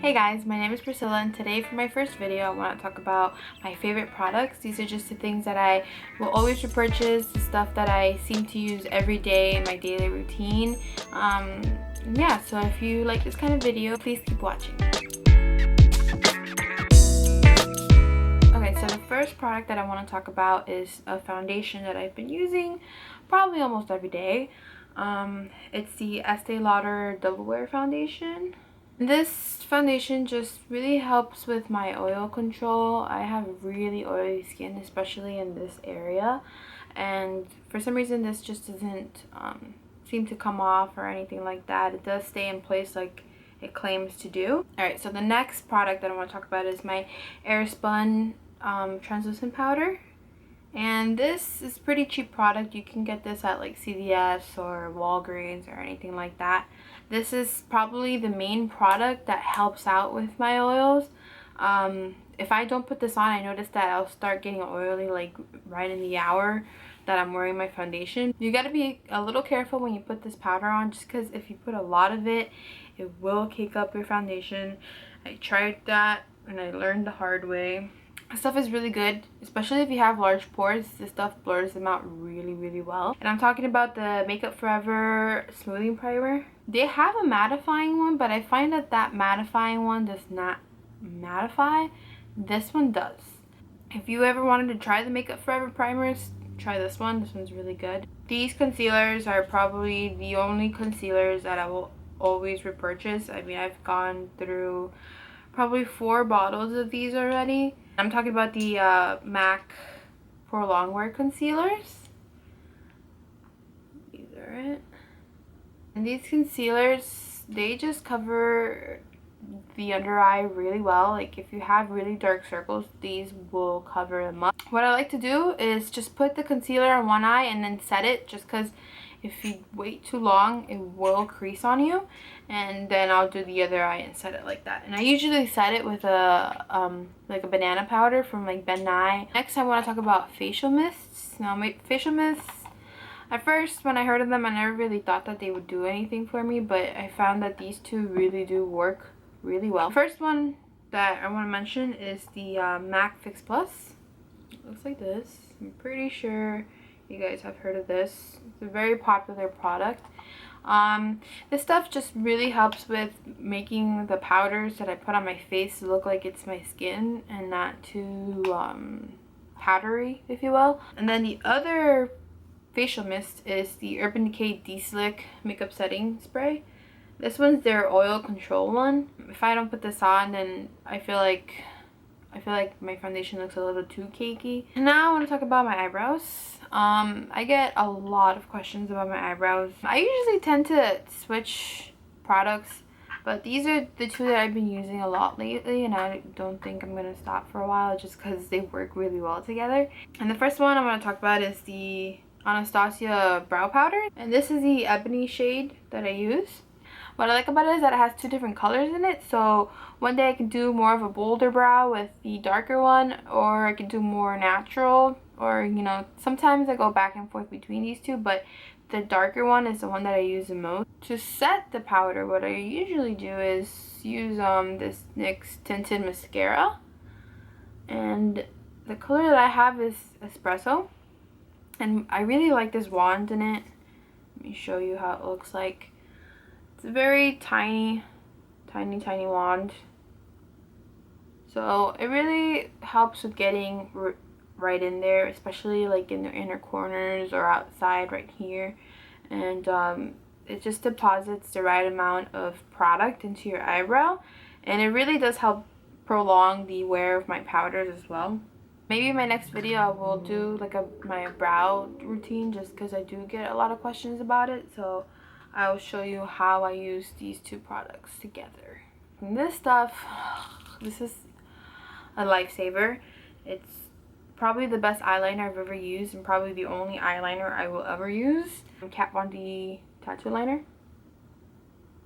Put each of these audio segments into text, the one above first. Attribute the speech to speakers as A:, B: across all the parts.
A: Hey guys, my name is Priscilla, and today for my first video I want to talk about my favorite products. These are just the things that I will always repurchase, the stuff that I seem to use every day in my daily routine. Yeah, so if you like this kind of video, please keep watching. Okay, so the first product that I want to talk about is a foundation that I've been using probably almost every day. It's the Estee Lauder Double Wear Foundation. This foundation just really helps with my oil control. I have really oily skin, especially in this area, and for some reason this just doesn't seem to come off or anything like that. It does stay in place like it claims to do. Alright, so the next product that I want to talk about is my Airspun translucent powder. And this is a pretty cheap product. You can get this at like CVS or Walgreens or anything like that. This is probably the main product that helps out with my oils. If I don't put this on, I notice that I'll start getting oily like right in the hour that I'm wearing my foundation. You got to be a little careful when you put this powder on, just because if you put a lot of it, it will cake up your foundation. I tried that and I learned the hard way. This stuff is really good, especially if you have large pores. This stuff blurs them out really well. And I'm talking about the Makeup Forever smoothing primer. They have a mattifying one, but I find that that mattifying one does not mattify. This one does. If you ever wanted to try the Makeup Forever primers, try this one. This one's really good. These concealers are probably the only concealers that I will always repurchase. I mean, I've gone through probably 4 bottles of these already. I'm talking about the MAC Pro Longwear Concealers. These are it. And these concealers, they just cover the under eye really well. Like if you have really dark circles, these will cover them up. What I like to do is just put the concealer on one eye and then set it, just because if you wait too long, it will crease on you. And then I'll do the other eye and set it like that. And I usually set it with a like a banana powder from like Ben Nye. Next, I want to talk about facial mists. Now, my facial mists, at first when I heard of them, I never really thought that they would do anything for me, but I found that these two really do work really well. The first one that I want to mention is the MAC Fix Plus. It looks like this. I'm pretty sure you guys have heard of this. It's a very popular product. This stuff just really helps with making the powders that I put on my face look like it's my skin and not too powdery, if you will. And then the other facial mist is the Urban Decay Deslick Makeup Setting Spray. This one's their oil control one. If I don't put this on, then I feel like my foundation looks a little too cakey. And now I want to talk about my eyebrows. I get a lot of questions about my eyebrows. I usually tend to switch products, but these are the two that I've been using a lot lately, and I don't think I'm going to stop for a while just because they work really well together. And the first one I want to talk about is the Anastasia brow powder, and this is the Ebony shade that I use. What I like about it is that it has 2 different colors in it, so one day I can do more of a bolder brow with the darker one, or I can do more natural, or you know, sometimes I go back and forth between these two, but the darker one is the one that I use the most. To set the powder, what I usually do is use this NYX Tinted Mascara, and the color that I have is Espresso, and I really like this wand in it. Let me show you how it looks like. It's a very tiny wand, so it really helps with getting right in there, especially like in the inner corners or outside right here. And it just deposits the right amount of product into your eyebrow, and it really does help prolong the wear of my powders as well. Maybe in my next video I will do like my brow routine, just because I do get a lot of questions about it. So I will show you how I use these two products together. And this stuff, this is a lifesaver. It's probably the best eyeliner I've ever used, and probably the only eyeliner I will ever use. Kat Von D tattoo liner,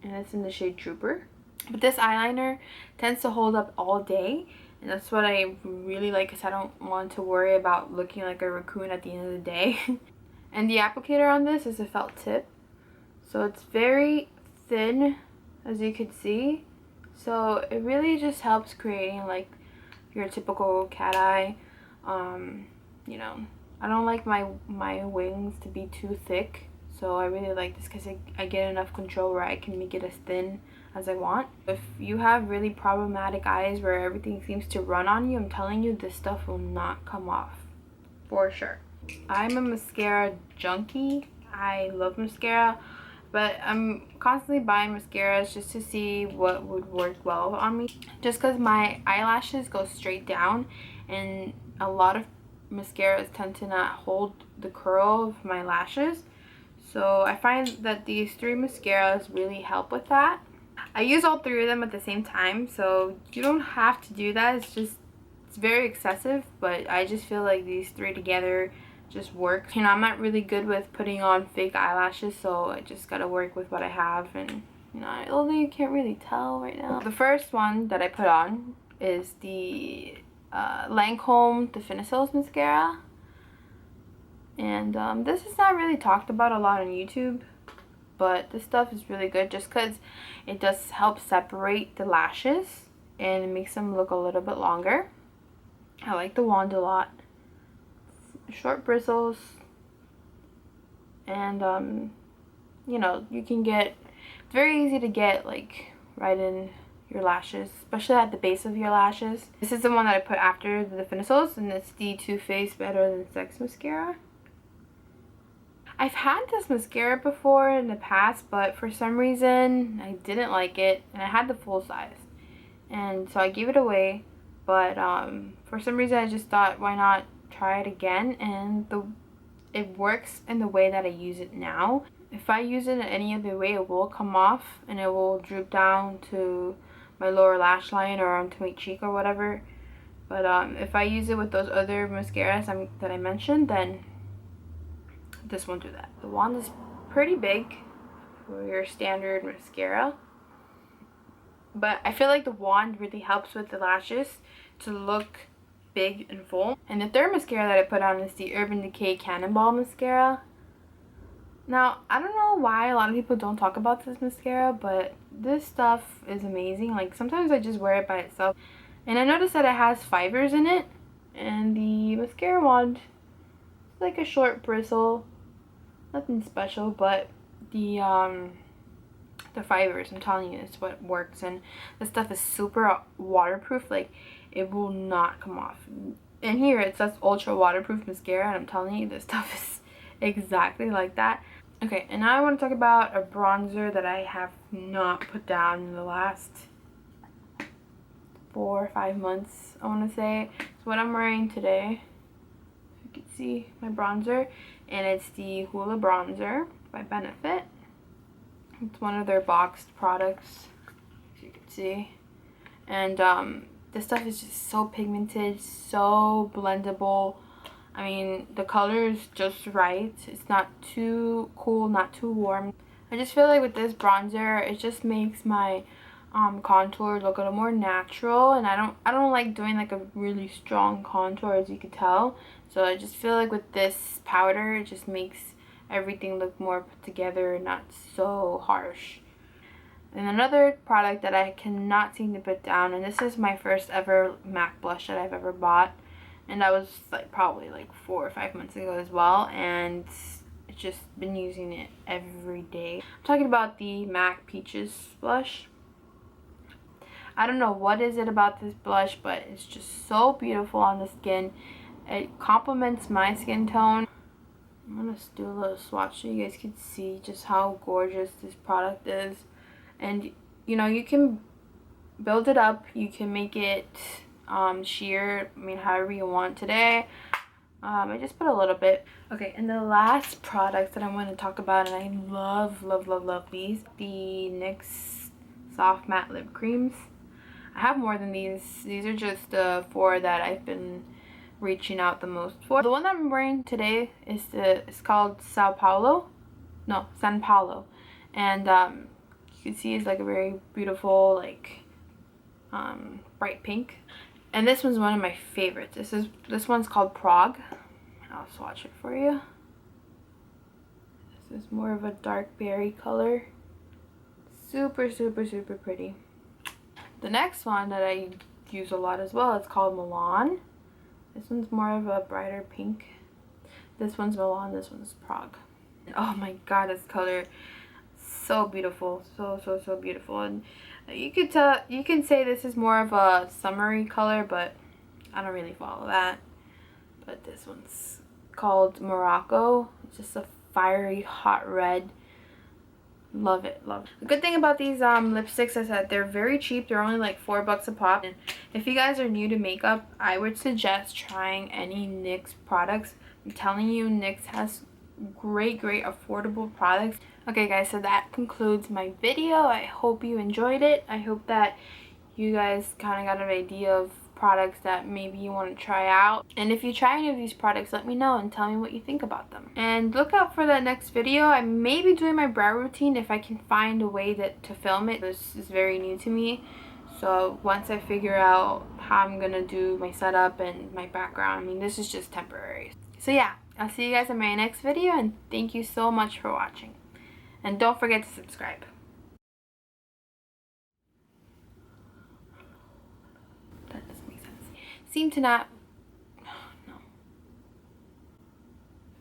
A: and it's in the shade Trooper. But this eyeliner tends to hold up all day, and that's what I really like, because I don't want to worry about looking like a raccoon at the end of the day. And the applicator on this is a felt tip. So it's very thin, as you can see. So it really just helps creating like your typical cat eye. You know, I don't like my wings to be too thick, so I really like this because I get enough control where I can make it as thin as I want. If you have really problematic eyes where everything seems to run on you, I'm telling you, this stuff will not come off for sure. I'm a mascara junkie. I love mascara, but I'm constantly buying mascaras just to see what would work well on me, just because my eyelashes go straight down and a lot of mascaras tend to not hold the curl of my lashes. So I find that these three mascaras really help with that. I use all three of them at the same time, so you don't have to do that. It's very excessive, but I just feel like these three together just work. You know, I'm not really good with putting on fake eyelashes, so I just gotta work with what I have. And you know, although you can't really tell right now. The first one that I put on is the Lancome Definicils mascara, and this is not really talked about a lot on YouTube, but this stuff is really good just because it does help separate the lashes and it makes them look a little bit longer. I like the wand a lot. Short bristles, and you know, you can get, it's very easy to get like right in your lashes, especially at the base of your lashes. This is the one that I put after the Definicils, and it's the Too Faced Better Than Sex mascara. I've had this mascara before in the past, but for some reason I didn't like it, and I had the full size, and so I gave it away. But for some reason I just thought, why not try it again? And it works in the way that I use it now. If I use it in any other way, it will come off and it will droop down to my lower lash line or onto my cheek or whatever. But if I use it with those other mascaras that I mentioned, then this won't do that. The wand is pretty big for your standard mascara, but I feel like the wand really helps with the lashes to look big and full. And the third mascara that I put on is the Urban Decay Cannonball mascara. Now, I don't know why a lot of people don't talk about this mascara, but this stuff is amazing. Like, sometimes I just wear it by itself. And I noticed that it has fibers in it. And the mascara wand is like a short bristle. Nothing special, but the fibers, I'm telling you, is what works. And this stuff is super waterproof. Like, it will not come off. And here it says ultra waterproof mascara, and I'm telling you, this stuff is exactly like that. Okay, and now I want to talk about a bronzer that I have not put down in the last 4 or 5 months, I want to say. It's what I'm wearing today. You can see my bronzer, and it's the Hoola bronzer by Benefit. It's one of their boxed products, as you can see. And this stuff is just so pigmented, so blendable. I mean, the color is just right. It's not too cool, not too warm. I just feel like with this bronzer, it just makes my contour look a little more natural, and I don't like doing like a really strong contour, as you can tell. So I just feel like with this powder, it just makes everything look more put together, not so harsh. And another product that I cannot seem to put down, and this is my first ever MAC blush that I've ever bought, and that was like probably like 4 or 5 months ago as well, and I've just been using it every day. I'm talking about the MAC Peaches blush. I don't know what is it about this blush, but it's just so beautiful on the skin. It complements my skin tone. I'm gonna do a little swatch so you guys can see just how gorgeous this product is. And you know, you can build it up, you can make it sheer, I mean, however you want. Today I just put a little bit. Okay, and the last product that I want to talk about, and I love these, the NYX soft matte lip creams. I have more than these. These are just the 4 that I've been reaching out the most for. The one that I'm wearing today is it's called San Paulo, and you can see it's like a very beautiful, like bright pink. And this one's one of my favorites. This one's called Prague. I'll swatch it for you. This is more of a dark berry color. Super pretty. The next one that I use a lot as well, it's called Milan. This one's more of a brighter pink. This one's Milan, this one's Prague. Oh my god, this color, so beautiful. So beautiful. And you could tell, you can say this is more of a summery color, but I don't really follow that. But this one's called Morocco. It's just a fiery hot red. Love it, love it. The good thing about these lipsticks is that they're very cheap. They're only like $4 a pop. And if you guys are new to makeup, I would suggest trying any NYX products. I'm telling you, NYX has great affordable products. Okay guys, so that concludes my video. I hope you enjoyed it. I hope that you guys kind of got an idea of products that maybe you want to try out. And if you try any of these products, let me know and tell me what you think about them. And look out for that next video. I may be doing my brow routine if I can find a way to film it. This is very new to me. So once I figure out how I'm gonna do my setup and my background, I mean, this is just temporary. So yeah, I'll see you guys in my next video, and thank you so much for watching. And don't forget to subscribe. That doesn't make sense. Seem to not... No.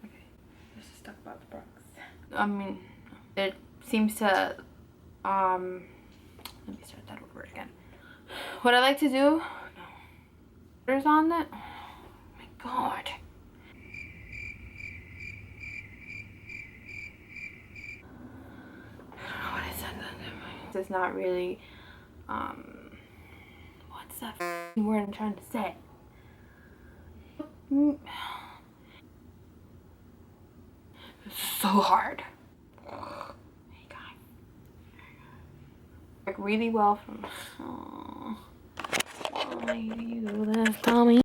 A: Okay. Let's just talk about the products. I mean, it seems to... Let me start that over again. What I like to do... No. There's on that... Oh my god. It's not really what's that word I'm trying to say? It's so hard. Oh my god. Work really well from why do you do this, Tommy?